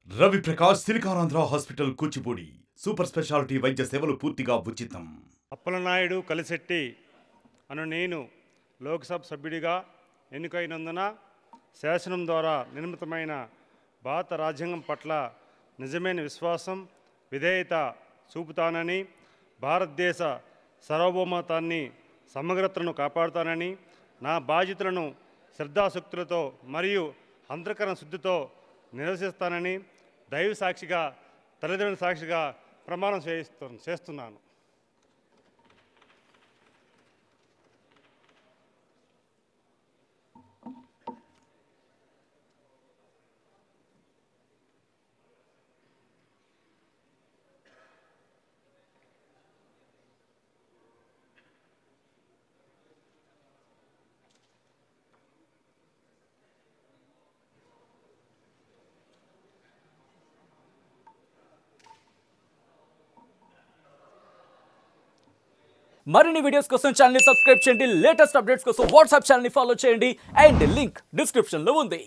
Ravi Prakash Siliconandhra hospital Kuchipudi super speciality వైద్య సేవలు పూర్తిగా ఉచితం. అప్పలనాయుడు కలిశెట్టి అను నేను లోక్సభ సభ్యుడిగా ఎన్నికైనందున శాసనం ద్వారా నిర్మితమైన భారత రాజ్యాంగం పట్ల నిజమైన విశ్వాసం విధేయత చూపుతానని, భారతదేశ సార్వభౌమత్వాన్ని సమగ్రతను కాపాడుతానని, నా బాధ్యతలను శ్రద్ధాశక్తులతో మరియు అంతఃకరణ శుద్ధితో నిర్వహిస్తానని దైవ సాక్షిగా తల్లిదండ్రుల సాక్షిగా ప్రమాణం చేస్తున్నాను. మరిన్ని వీడియోస్ కోసం ఛానల్ ని సబ్స్క్రైబ్ చేయండి. లేటెస్ట్ అప్డేట్స్ కోసం వాట్సాప్ ఛానల్ ని ఫాలో చేయండి. అండ్ లింక్ డిస్క్రిప్షన్ లో ఉంది.